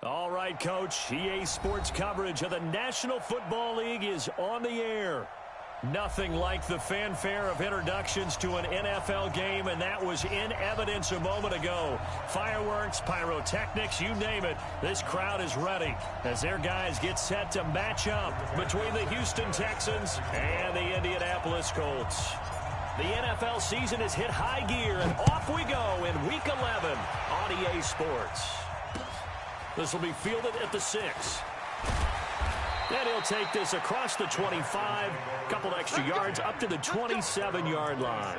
All right, Coach. EA Sports coverage of the National Football League is on the air. Nothing like the fanfare of introductions to an NFL game, and that was in evidence a moment ago. Fireworks, pyrotechnics, you name it. This crowd is ready as their guys get set to match up between the Houston Texans and the Indianapolis Colts. The NFL season has hit high gear, and off we go in Week 11 on EA Sports. This will be fielded at the 6. And he'll take this across the 25, couple extra yards up to the 27-yard line.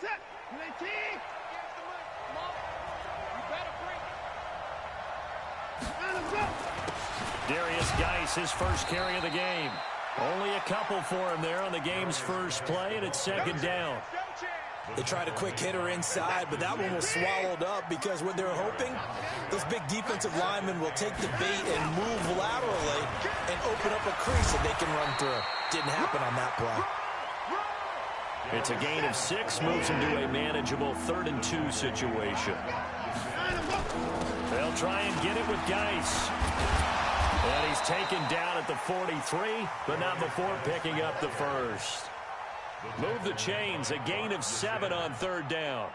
Set. 19. Darius Geis, his first carry of the game. Only a couple for him there on the game's first play, and it's second down. They tried a quick hitter inside, but that one was swallowed up because what they're hoping, those big defensive linemen will take the bait and move laterally and open up a crease that they can run through. Didn't happen on that play. It's a gain of 6, moves him to a manageable 3rd and 2 situation. They'll try and get it with Geis. And he's taken down at the 43, but not before picking up the first. Move the chains, a gain of 7 on 3rd down.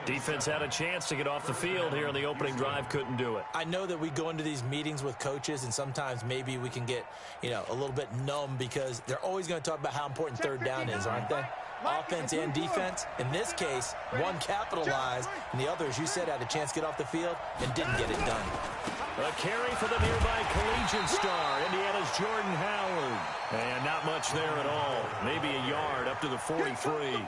Defense had a chance to get off the field here in the opening drive, couldn't do it. I know that we go into these meetings with coaches, and sometimes maybe we can get, a little bit numb because they're always going to talk about how important 3rd down is, aren't they? Offense and defense. In this case, one capitalized, and the other, as you said, had a chance to get off the field and didn't get it done. A carry for the nearby collegiate star, Indiana's Jordan Howard. And not much there at all. Maybe a yard up to the 43.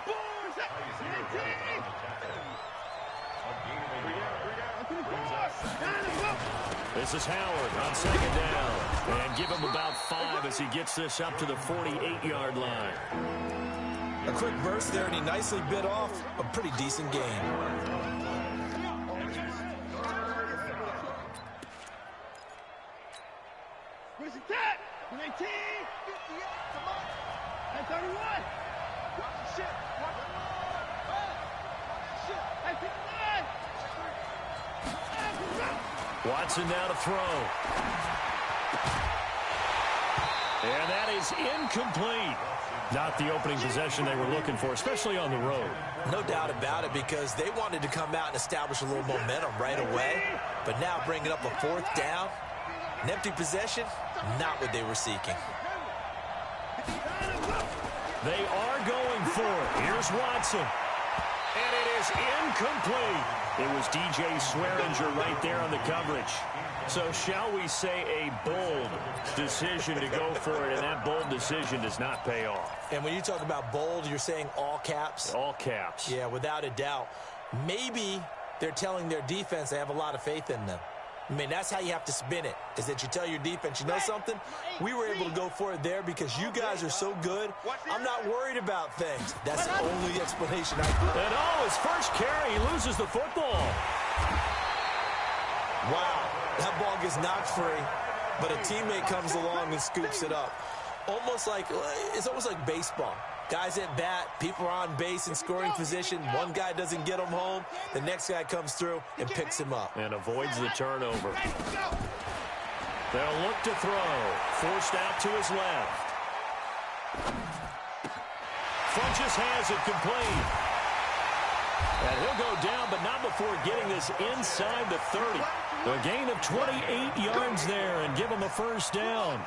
This is Howard on 2nd down. And give him about 5 as he gets this up to the 48-yard line. A quick burst there, and he nicely bit off a pretty decent gain. Where's it at? 19. 58. Come on. 31. Shit. Watson now to throw. And that is incomplete. Not the opening possession they were looking for, especially on the road. No doubt about it, because they wanted to come out and establish a little momentum right away. But now bringing up a 4th down, an empty possession, not what they were seeking. They are going for it. Here's Watson. And it is incomplete. It was DJ Swearinger right there on the coverage. So shall we say a bold decision to go for it, and that bold decision does not pay off. And when you talk about bold, you're saying all caps? All caps. Yeah, without a doubt. Maybe they're telling their defense they have a lot of faith in them. I mean, that's how you have to spin it, is that you tell your defense, you know something? We were able to go for it there because you guys are so good. I'm not worried about things. That's the only explanation I can. And his first carry, he loses the football. Wow, that ball gets knocked free, but a teammate comes along and scoops it up. It's almost like baseball. Guys at bat, people are on base in scoring position. One guy doesn't get him home. The next guy comes through and picks him up. And avoids the turnover. They'll look to throw. Forced out to his left. Funches has it complete. And he'll go down, but not before getting this inside the 30. A gain of 28 yards there and give him a first down.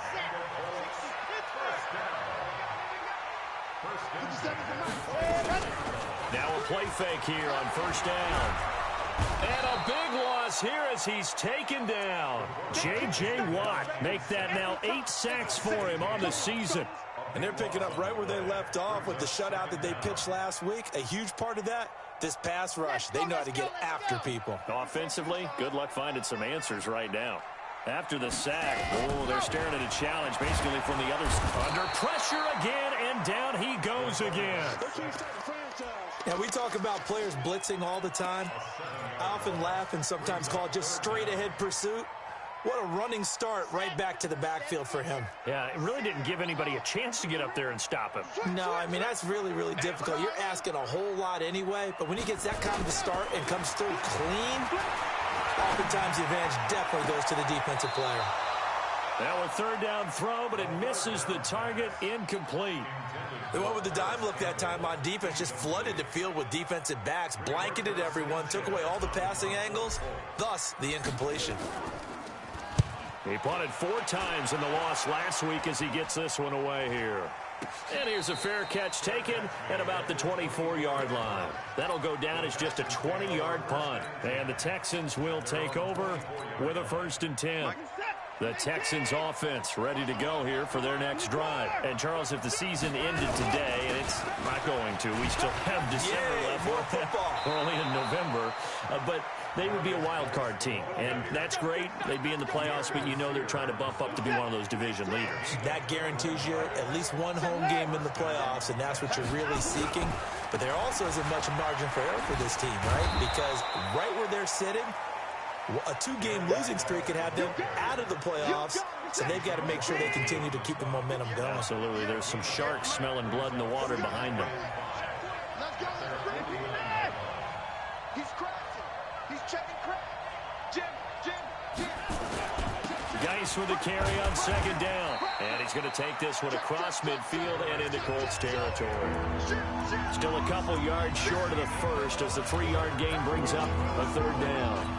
Now a play fake here on first down. And a big loss here as he's taken down. J.J. Watt make that now 8 sacks for him on the season. And they're picking up right where they left off with the shutout that they pitched last week. A huge part of that, this pass rush. They know how to get after people. Offensively, good luck finding some answers right now. After the sack, they're staring at a challenge basically from the other side. Under pressure again, and down he goes again. Now, we talk about players blitzing all the time. I often laugh and sometimes call it just straight-ahead pursuit. What a running start right back to the backfield for him. Yeah, it really didn't give anybody a chance to get up there and stop him. No, I mean, that's really, really difficult. You're asking a whole lot anyway, but when he gets that kind of a start and comes through clean, oftentimes the advantage definitely goes to the defensive player. Now a third down throw, but it misses the target, incomplete. They went with the dime look that time on defense, just flooded the field with defensive backs, blanketed everyone, took away all the passing angles, thus the incompletion. He punted 4 times in the loss last week as he gets this one away here. And here's a fair catch taken at about the 24-yard line. That'll go down as just a 20-yard punt. And the Texans will take over with a 1st and 10. The Texans offense ready to go here for their next drive. And, Charles, if the season ended today, and it's not going to, we still have December left. More football. We're only in November. But they would be a wild card team. And that's great. They'd be in the playoffs, but you know they're trying to bump up to be one of those division leaders. That guarantees you at least one home game in the playoffs, and that's what you're really seeking. But there also isn't much margin for error for this team, right? Because right where they're sitting, a 2-game losing streak could have them out of the playoffs, so they've got to make sure they continue to keep the momentum going. Absolutely. There's some sharks smelling blood in the water behind them. He's crashing. He's checking crack. Jim. Geis with the carry on 2nd down. And he's going to take this one across midfield and into Colts territory. Still a couple yards short of the first as the 3-yard gain brings up a 3rd down.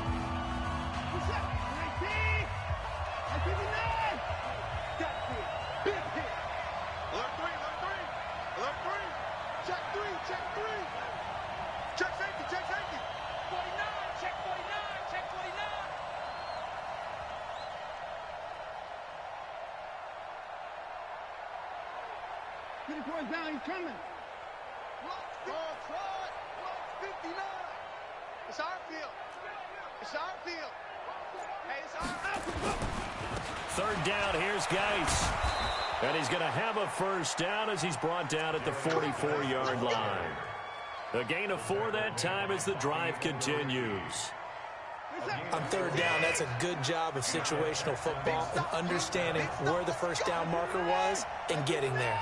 Get the boys down, he's coming. Block 59. It's our field. It's our field. Hey, it's our field. 3rd down, here's Geis. And he's going to have a 1st down as he's brought down at the 44-yard line. A gain of 4 that time as the drive continues. On 3rd down, that's a good job of situational football and understanding where the 1st down marker was and getting there.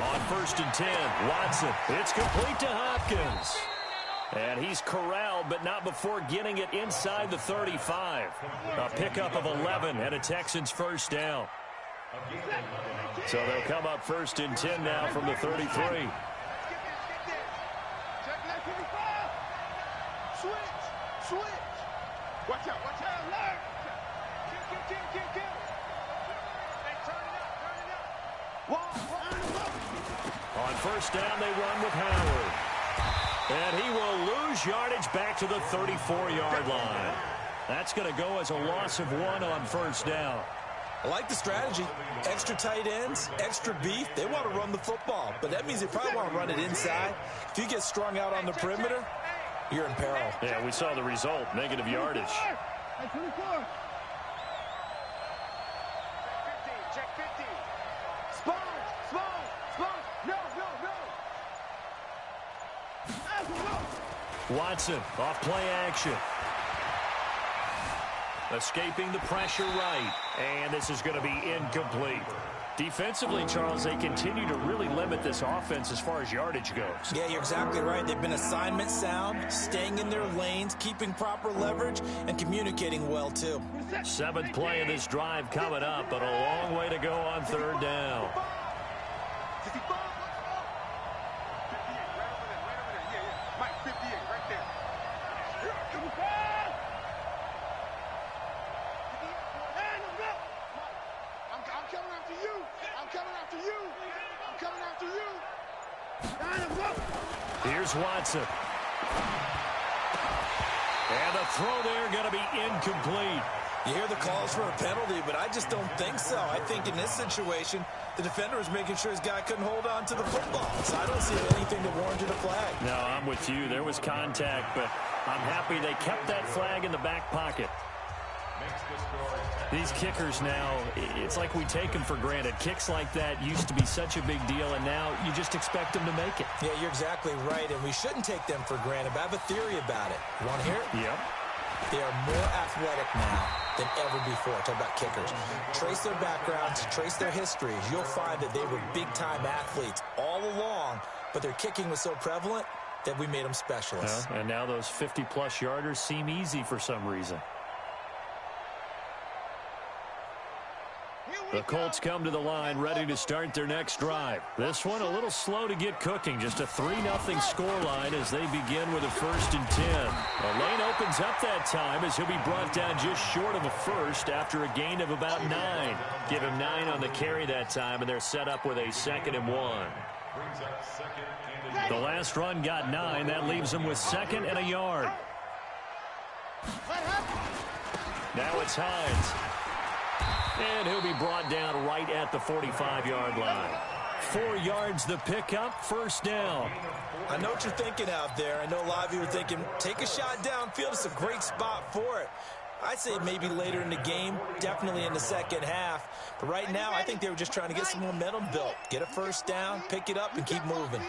On 1st and 10, Watson. It's complete to Hopkins. And he's corralled, but not before getting it inside the 35. A pickup of 11 and a Texans 1st down. So they'll come up 1st and 10 now from the 33. Switch. Watch out. Alert. Kill. Hey, turn it up. On 1st down, they run with Howard. And he will lose yardage back to the 34-yard line. That's going to go as a loss of 1 on 1st down. I like the strategy. Extra tight ends, extra beef. They want to run the football, but that means they probably want to run it inside. If you get strung out on the perimeter, you're in peril. Yeah, we saw the result, negative yardage. Hey, 24. Check 50. Spawn. No. Watson off play action. Escaping the pressure right. And this is going to be incomplete. Defensively, Charles, they continue to really limit this offense as far as yardage goes. Yeah, you're exactly right. They've been assignment sound, staying in their lanes, keeping proper leverage, and communicating well, too. 7th play of this drive coming up, but a long way to go on 3rd down. Here's Watson. And the throw there going to be incomplete. You hear the calls for a penalty, but I just don't think so. I think in this situation, the defender was making sure his guy couldn't hold on to the football. So I don't see anything that warranted a flag. No, I'm with you. There was contact, but I'm happy they kept that flag in the back pocket. Makes the score These kickers now, it's like we take them for granted. Kicks like that used to be such a big deal, and now you just expect them to make it. Yeah, you're exactly right, and we shouldn't take them for granted, but I have a theory about it. You want to hear it? Yep. They are more athletic now than ever before. Talk about kickers. Trace their backgrounds, trace their histories. You'll find that they were big-time athletes all along, but their kicking was so prevalent that we made them specialists. And now those 50-plus yarders seem easy for some reason. The Colts come to the line ready to start their next drive. This one a little slow to get cooking. Just a 3-0 scoreline as they begin with a 1st and 10. The lane opens up that time as he'll be brought down just short of a first after a gain of about 9. Give him 9 on the carry that time, and they're set up with a 2nd and 1. The last run got 9. That leaves them with 2nd and a yard. Now it's Hines. And he'll be brought down right at the 45-yard line. 4 yards the pickup, 1st down. I know what you're thinking out there. I know a lot of you are thinking, take a shot downfield. It's a great spot for it. I'd say maybe later in the game, definitely in the second half. But right now, I think they were just trying to get some momentum built. Get a 1st down, pick it up, and keep moving.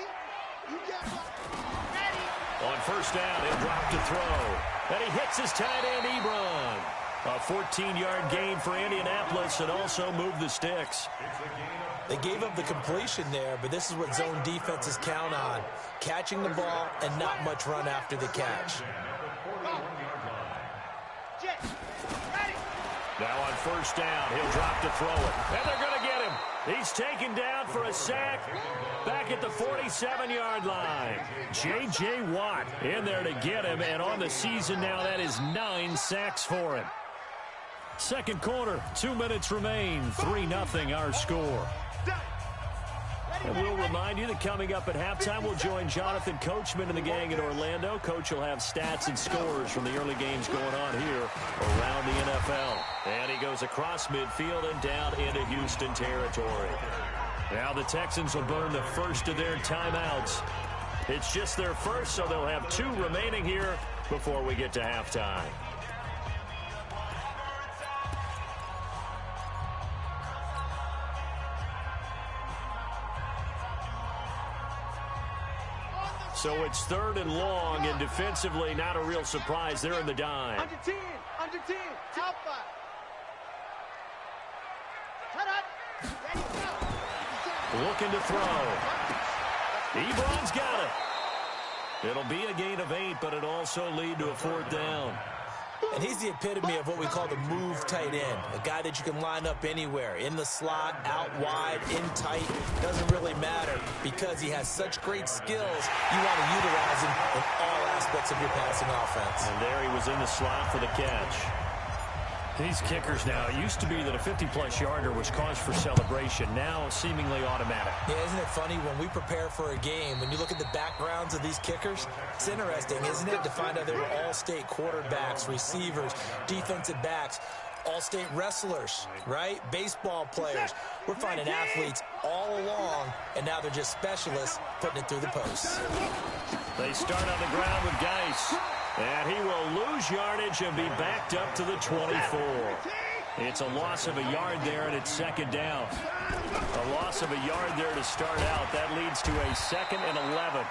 On 1st down, he'll drop to throw. And he hits his tight end, Ebron. A 14-yard gain for Indianapolis and also moved the sticks. They gave up the completion there, but this is what zone defenses count on. Catching the ball and not much run after the catch. Now on 1st down, he'll drop to throw it. And they're going to get him. He's taken down for a sack back at the 47-yard line. J.J. Watt in there to get him, and on the season now, that is 9 sacks for him. Second quarter, 2 minutes remain, 3-0 our score. And we'll remind you that coming up at halftime, we'll join Jonathan Coachman and the gang in Orlando. Coach will have stats and scores from the early games going on here around the NFL. And he goes across midfield and down into Houston territory. Now the Texans will burn the first of their timeouts. It's just their first, so they'll have 2 remaining here before we get to halftime. So it's 3rd and long, and defensively, not a real surprise. They're in the dime. Under 10, Alpha. Looking to throw. Ebron's got it. It'll be a gain of 8, but it'll also lead to a 4th down. And he's the epitome of what we call the move tight end, a guy that you can line up anywhere, in the slot, out wide, in tight, doesn't really matter because he has such great skills. You want to utilize him in all aspects of your passing offense. And there he was in the slot for the catch. These kickers now, it used to be that a 50-plus yarder was cause for celebration, now seemingly automatic. Yeah, isn't it funny when we prepare for a game, when you look at the backgrounds of these kickers, it's interesting, isn't it, to find out they were all-state quarterbacks, receivers, defensive backs, all-state wrestlers, right? Baseball players. We're finding athletes all along, and now they're just specialists putting it through the posts. They start on the ground with Geis. And he will lose yardage and be backed up to the 24. It's a loss of a yard there, and it's 2nd down. A loss of a yard there to start out. That leads to a 2nd and 11.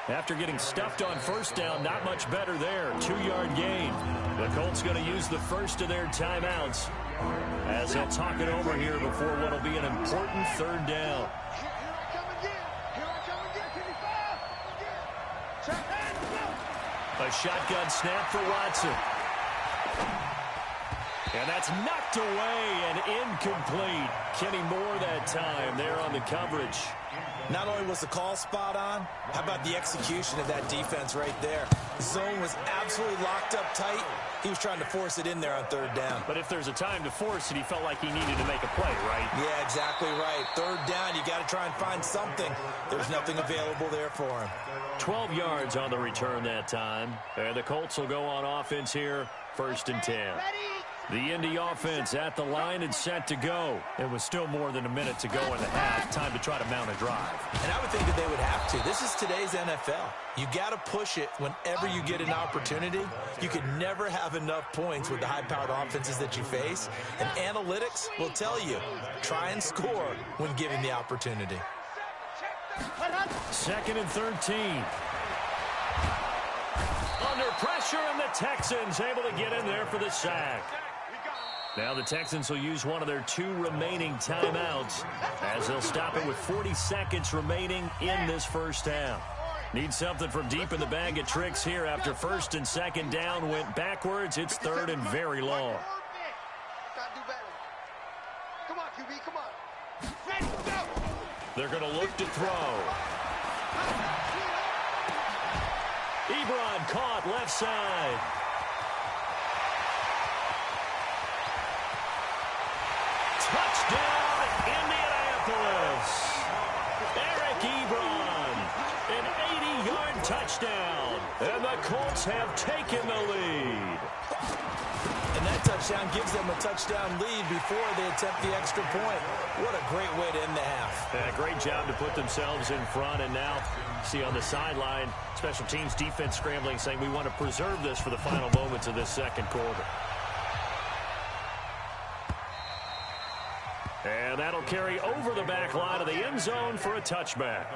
After getting stuffed on 1st down, not much better there. 2-yard gain. The Colts going to use the first of their timeouts as they'll talk it over here before what will be an important 3rd down. A shotgun snap for Watson. And that's knocked away and incomplete. Kenny Moore that time there on the coverage. Not only was the call spot on, how about the execution of that defense right there? The zone was absolutely locked up tight. He was trying to force it in there on 3rd down. But if there's a time to force it, he felt like he needed to make a play, right? Yeah, exactly right. 3rd down, you got to try and find something. There's nothing available there for him. 12 yards on the return that time. And the Colts will go on offense here, 1st and 10. The Indy offense at the line and set to go. It was still more than a minute to go in the half. Time to try to mount a drive. And I would think that they would have to. This is today's NFL. You got to push it whenever you get an opportunity. You can never have enough points with the high-powered offenses that you face. And analytics will tell you, try and score when given the opportunity. 2nd and 13. Under pressure, and the Texans able to get in there for the sack. Now the Texans will use one of their 2 remaining timeouts as they'll stop it with 40 seconds remaining in this first half. Need something from deep in the bag of tricks here after 1st and 2nd down went backwards. It's 3rd and very long. Come on, QB, come on. They're going to look to throw. Ebron caught left side. Touchdown, Indianapolis. Eric Ebron, an 80-yard touchdown. And the Colts have taken the lead. And that touchdown gives them a touchdown lead before they attempt the extra point. What a great way to end the half. And a great job to put themselves in front. And now, see on the sideline, special teams defense scrambling, saying we want to preserve this for the final moments of this second quarter. And that'll carry over the back line of the end zone for a touchback.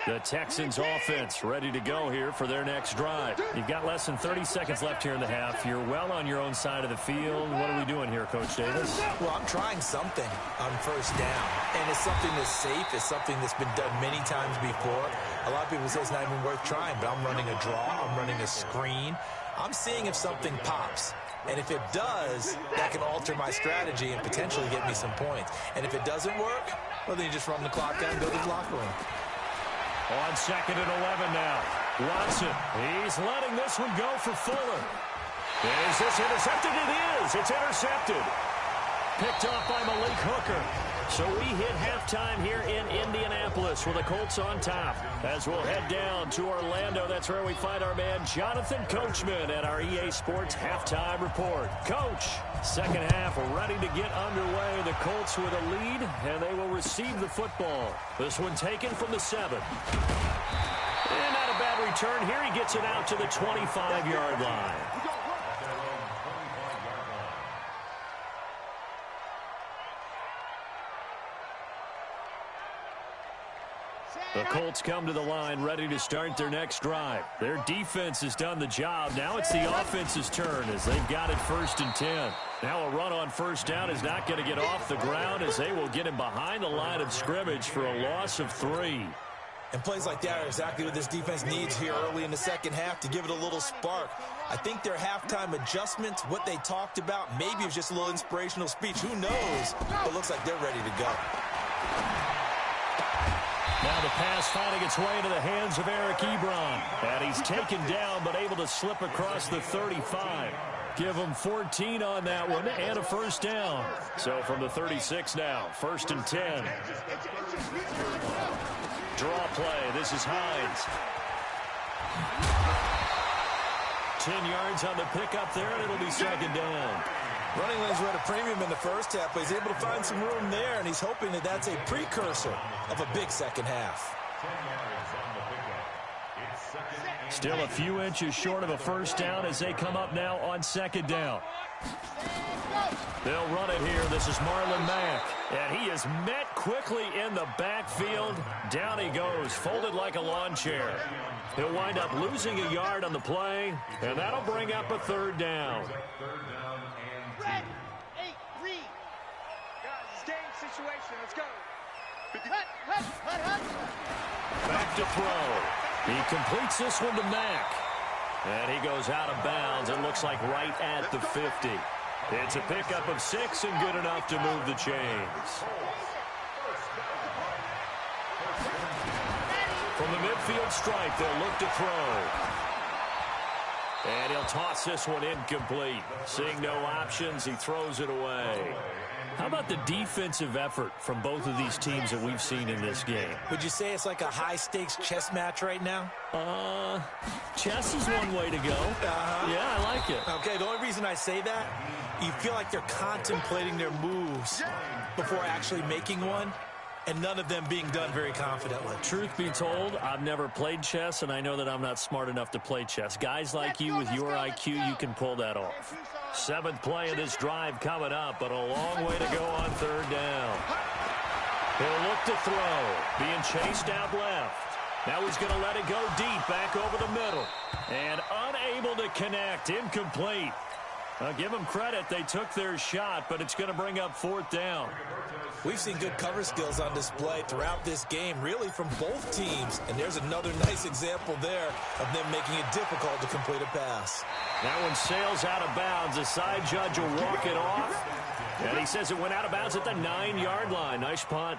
The Texans offense ready to go here for their next drive. You've got less than 30 seconds left here in the half. You're well on your own side of the field. What are we doing here, Coach Davis? Well, I'm trying something on 1st down. And it's something that's safe. It's something that's been done many times before. A lot of people say it's not even worth trying, but I'm running a draw. I'm running a screen. I'm seeing if something pops. And if it does, that can alter my strategy and potentially get me some points. And if it doesn't work, well, then you just run the clock down and go to the locker room. On 2nd and 11 now. Watson, he's letting this one go for Fuller. Is this intercepted? It is. It's intercepted. Picked off by Malik Hooker. So we hit halftime here in Indianapolis with the Colts on top. As we'll head down to Orlando, that's where we find our man Jonathan Coachman at our EA Sports Halftime Report. Coach, second half ready to get underway. The Colts with a lead, and they will receive the football. This one taken from the 7. And not a bad return here. He gets it out to the 25-yard line. The Colts come to the line ready to start their next drive. Their defense has done the job. Now it's the offense's turn as they've got it 1st and 10. Now a run on 1st down is not going to get off the ground as they will get him behind the line of scrimmage for a loss of 3. And plays like that are exactly what this defense needs here early in the second half to give it a little spark. I think their halftime adjustments, what they talked about, maybe it was just a little inspirational speech. Who knows? But it looks like they're ready to go. Now the pass finding its way into the hands of Eric Ebron. And he's taken down but able to slip across the 35. Give him 14 on that one and a 1st down. So from the 36 now, 1st and 10. Draw play. This is Hines. 10 yards on the pickup there, and it'll be 2nd down. Running lanes were at a premium in the first half, but he's able to find some room there, and he's hoping that that's a precursor of a big second half. Still a few inches short of a 1st down as they come up now on 2nd down. They'll run it here. This is Marlon Mack. And he is met quickly in the backfield. Down he goes, folded like a lawn chair. He'll wind up losing a yard on the play, and that'll bring up a 3rd down. Red, 8-3. Guys, it's game situation. Let's go. Back to throw. He completes this one to Mack. And he goes out of bounds. It looks like right at the 50. It's a pickup of 6 and good enough to move the chains. From the midfield stripe, they'll look to throw. And he'll toss this one incomplete. Seeing no options, he throws it away. How about the defensive effort from both of these teams that we've seen in this game? Would you say it's like a high-stakes chess match right now? Chess is one way to go. Yeah, I like it. Okay, the only reason I say that, you feel like they're contemplating their moves before actually making one, and none of them being done very confidently. Truth be told, I've never played chess, and I know that I'm not smart enough to play chess. Guys like you with your IQ, you can pull that off. 7th play of this drive coming up, but a long way to go on 3rd down. He'll look to throw, being chased out left. Now he's going to let it go deep, back over the middle. And unable to connect, incomplete. Give them credit, they took their shot, but it's going to bring up 4th down. We've seen good cover skills on display throughout this game, really from both teams. And there's another nice example there of them making it difficult to complete a pass. That one sails out of bounds. The side judge will walk it off. And he says it went out of bounds at the 9-yard line. Nice punt.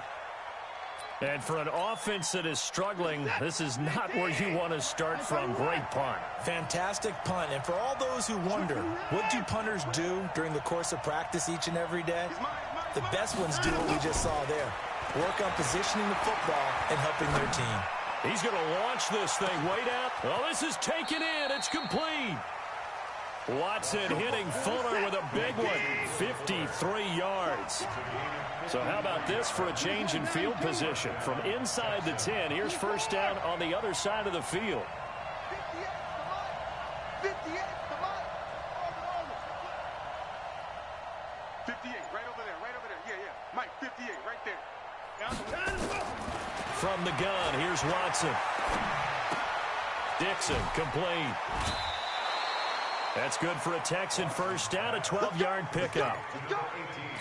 And for an offense that is struggling, this is not where you want to start from. Great punt. Fantastic punt. And for all those who wonder, what do punters do during the course of practice each and every day? The best ones do what we just saw there. Work on positioning the football and helping their team. He's going to launch this thing. Wait out. Well, this is taken in. It's complete. Watson hitting Fuller with a big one. 53 yards. So how about this for a change in field position? From inside the 10, here's 1st down on the other side of the field. 58, right over there. Yeah. Mike, 58, right there. From the gun, here's Watson. Dixon, complete. That's good for a Texan 1st down, a 12-yard pickup.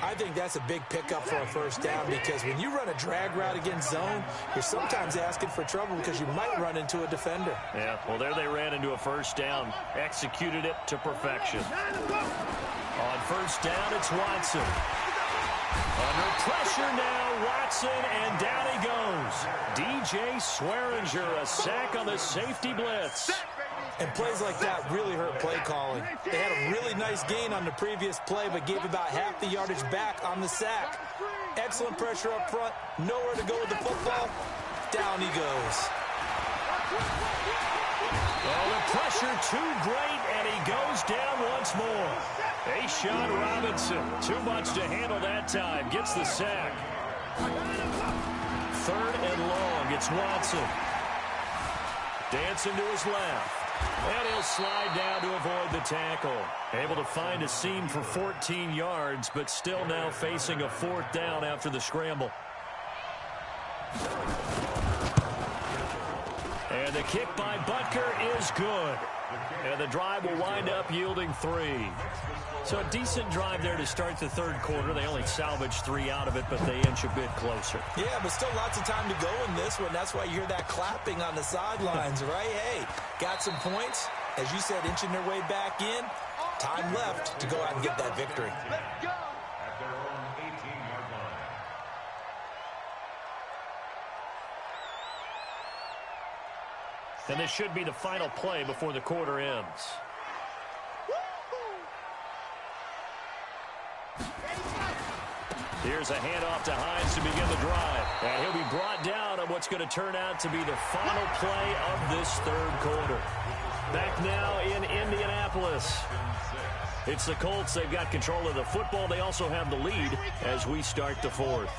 I think that's a big pickup for a 1st down because when you run a drag route against zone, you're sometimes asking for trouble because you might run into a defender. Yeah, well, there they ran into a 1st down. Executed it to perfection. On 1st down, it's Watson. Under pressure now, Watson, and down he goes. DJ Swearinger, a sack on the safety blitz. And plays like that really hurt play calling. They had a really nice gain on the previous play, but gave about half the yardage back on the sack. Excellent pressure up front. Nowhere to go with the football. Down he goes. Well, the pressure too great, and he goes down once more. Ashawn Robinson, too much to handle that time. Gets the sack. 3rd and long. It's Watson. Dancing to his left. And he'll slide down to avoid the tackle. Able to find a seam for 14 yards, but still now facing a 4th down after the scramble. And the kick by Butker is good. And the drive will wind up yielding 3. So a decent drive there to start the 3rd quarter. They only salvaged 3 out of it, but they inch a bit closer. Yeah, but still lots of time to go in this one. That's why you hear that clapping on the sidelines, right? Hey, got some points. As you said, inching their way back in. Time left to go out and get that victory. Let's go. And this should be the final play before the quarter ends. Here's a handoff to Hines to begin the drive. And he'll be brought down on what's going to turn out to be the final play of this 3rd quarter. Back now in Indianapolis. It's the Colts. They've got control of the football. They also have the lead as we start the 4th.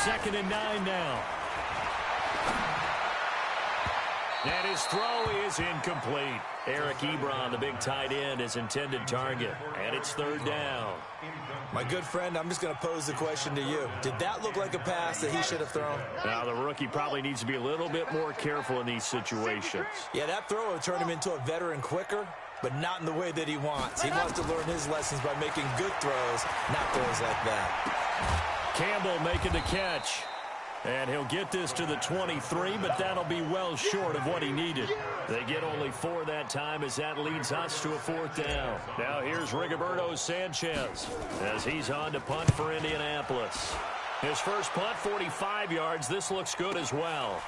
Second and 9 now. And his throw is incomplete. Eric Ebron, the big tight end, his intended target. And it's 3rd down. My good friend, I'm just going to pose the question to you. Did that look like a pass that he should have thrown? Now, the rookie probably needs to be a little bit more careful in these situations. Yeah, that throw will turn him into a veteran quicker, but not in the way that he wants. He wants to learn his lessons by making good throws, not throws like that. Campbell making the catch. And he'll get this to the 23, but that'll be well short of what he needed. They get only 4 that time as that leads us to a 4th down. Now here's Rigoberto Sanchez as he's on to punt for Indianapolis. His first punt, 45 yards. This looks good as well.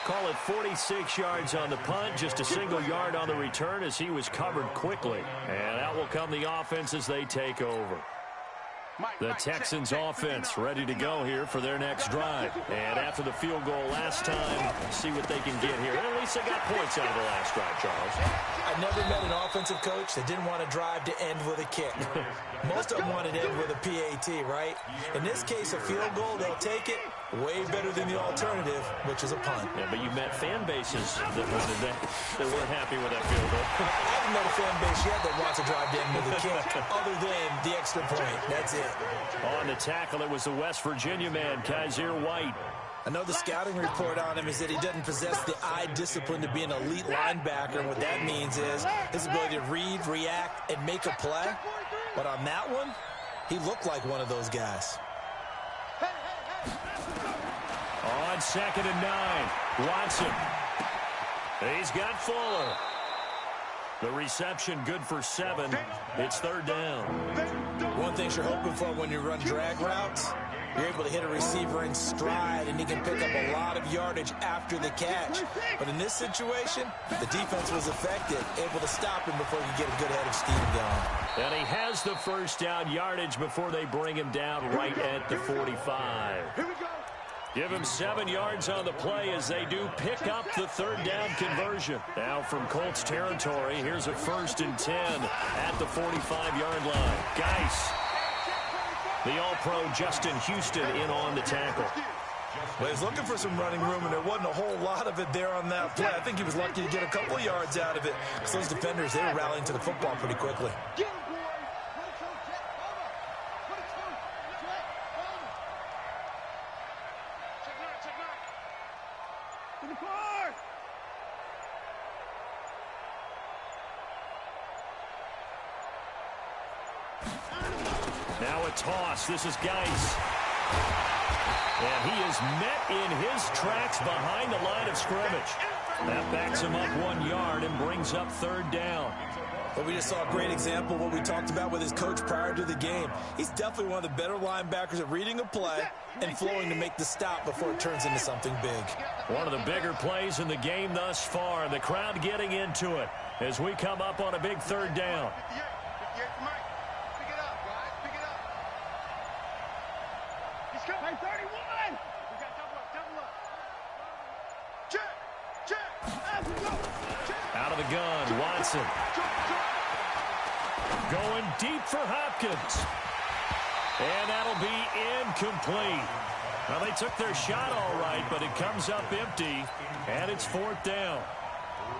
Call it 46 yards on the punt, just a single yard on the return as he was covered quickly. And out will come the offense as they take over. The Texans offense ready to go here for their next drive. And after the field goal last time, see what they can get here. At least they got points out of the last drive, Charles. I never met an offensive coach that didn't want to drive to end with a kick. Most of them wanted to end with a PAT, right? In this case, a field goal, they'll take it. Way better than the alternative, which is a punt. Yeah, but you met fan bases that weren't happy with that field goal. I haven't met a fan base yet that wants to drive to end with a kick, other than the extra point. That's it. On the tackle, it was the West Virginia man, Kaiser White. I know the scouting report on him is that he doesn't possess the eye discipline to be an elite linebacker, and what that means is his ability to read, react, and make a play. But on that one, he looked like one of those guys. On 2nd and 9, Watson. He's got Fuller. The reception good for 7. It's 3rd down. One thing you're hoping for when you run drag routes, you're able to hit a receiver in stride, and he can pick up a lot of yardage after the catch. But in this situation, the defense was effective, able to stop him before he could get a good head of steam going. And he has the first down yardage before they bring him down right at the 45. Give him 7 yards on the play as they do pick up the 3rd down conversion. Now from Colts territory, here's a 1st and 10 at the 45-yard line. Geis. The All-Pro Justin Houston in on the tackle. Well, he was looking for some running room, and there wasn't a whole lot of it there on that play. I think he was lucky to get a couple of yards out of it. So those defenders, they were rallying to the football pretty quickly. Now a toss. This is Geis. And he is met in his tracks behind the line of scrimmage. That backs him up 1 yard and brings up 3rd down. Well, we just saw a great example of what we talked about with his coach prior to the game. He's definitely one of the better linebackers at reading a play and flowing to make the stop before it turns into something big. One of the bigger plays in the game thus far. The crowd getting into it as we come up on a big 3rd down. Hey, 31! We got double up. Check! Out of the gun, Watson. Going deep for Hopkins. And that'll be incomplete. Well, they took their shot all right, but it comes up empty, and it's 4th down.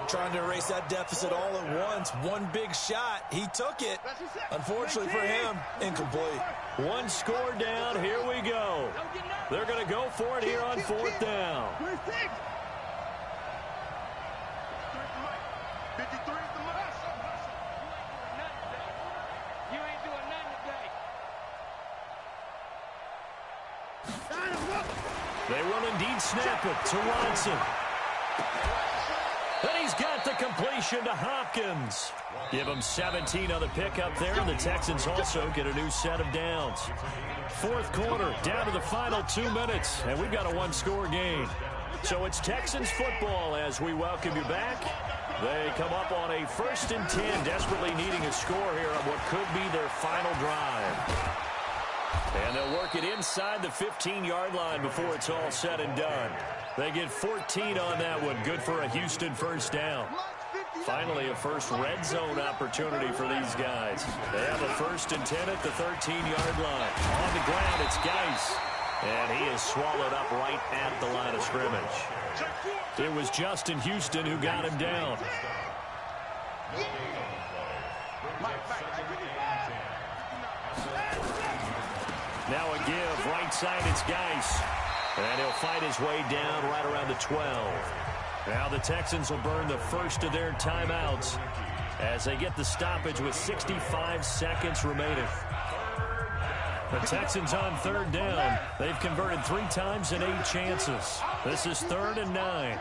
Trying to erase that deficit all at once. One big shot. He took it. Unfortunately for him, incomplete. 1 score down. Here we go. They're going to go for it here on 4th down. 53 is the most. You ain't doing nothing today. They will indeed snap it to Watson. And he's got the completion to Hopkins. Give him 17 on the pickup there, and the Texans also get a new set of downs. 4th quarter, down to the final 2 minutes, and we've got a 1-score game. So it's Texans football as we welcome you back. They come up on a 1st and 10, desperately needing a score here on what could be their final drive. And they'll work it inside the 15-yard line before it's all said and done. They get 14 on that one. Good for a Houston 1st down. Finally, a first red zone opportunity for these guys. They have a 1st and 10 at the 13-yard line. On the ground, it's Geis. And he is swallowed up right at the line of scrimmage. It was Justin Houston who got him down. Now a give, right side, it's Geis. And he'll fight his way down right around the 12. Now the Texans will burn the first of their timeouts as they get the stoppage with 65 seconds remaining. The Texans on 3rd down. They've converted 3 times in 8 chances. This is 3rd and 9.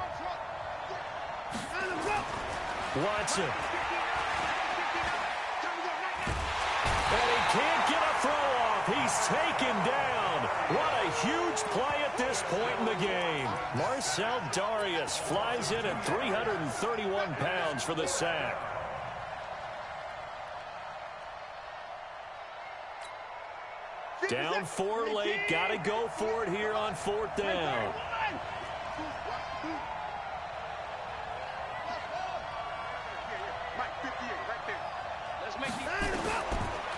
Watson. And he can't get a throw off. He taken down. What a huge play at this point in the game. Marcel Darius flies in at 331 pounds for the sack. Down 4 late. Got to go for it here on 4th down.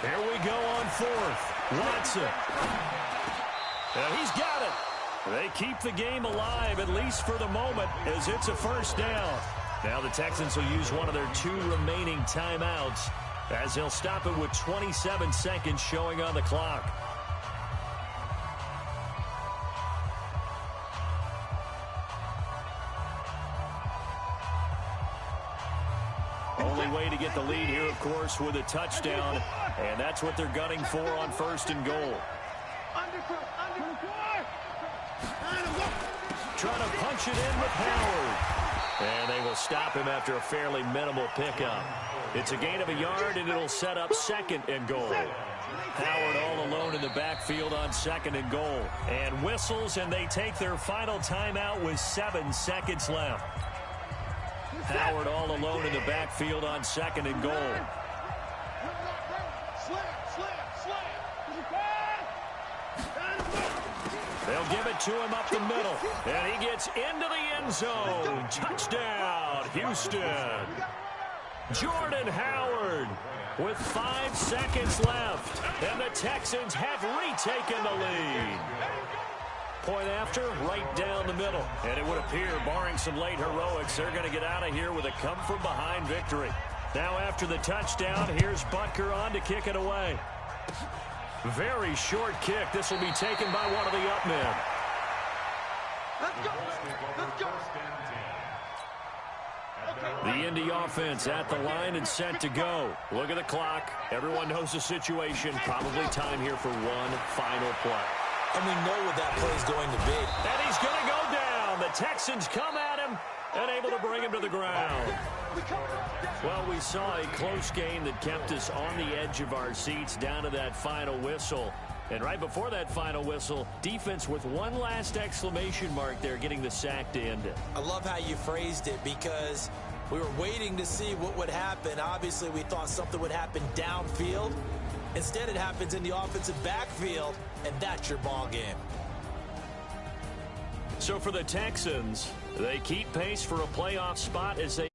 Here we go on 4th. Watson. He's got it. They keep the game alive, at least for the moment, as it's a 1st down. Now the Texans will use one of their 2 remaining timeouts, as they'll stop it with 27 seconds showing on the clock. Only way to get the lead here, of course, with a touchdown, and that's what they're gunning for on 1st and goal. Trying to punch it in with Howard. And they will stop him after a fairly minimal pickup. It's a gain of a yard, and it'll set up 2nd and goal. Howard all alone in the backfield on 2nd and goal. And whistles, and they take their final timeout with 7 seconds left. Howard all alone in the backfield on 2nd and goal. They'll give it to him up the middle. And he gets into the end zone. Touchdown, Houston. Jordan Howard with 5 seconds left. And the Texans have retaken the lead. Point after, right down the middle. And it would appear, barring some late heroics, they're going to get out of here with a come-from-behind victory. Now after the touchdown, here's Butker on to kick it away. Very short kick. This will be taken by one of the up men. Let's go. Let's go. The Indy offense at the line and set to go. Look at the clock. Everyone knows the situation. Probably time here for one final play. And we know what that play is going to be. And he's going to go down. The Texans come at him and able to bring him to the ground. Well, we saw a close game that kept us on the edge of our seats down to that final whistle. And right before that final whistle, defense with one last exclamation mark there, getting the sack to end it. I love how you phrased it, because we were waiting to see what would happen. Obviously, we thought something would happen downfield. Instead, it happens in the offensive backfield, and that's your ball game. So for the Texans, they keep pace for a playoff spot as they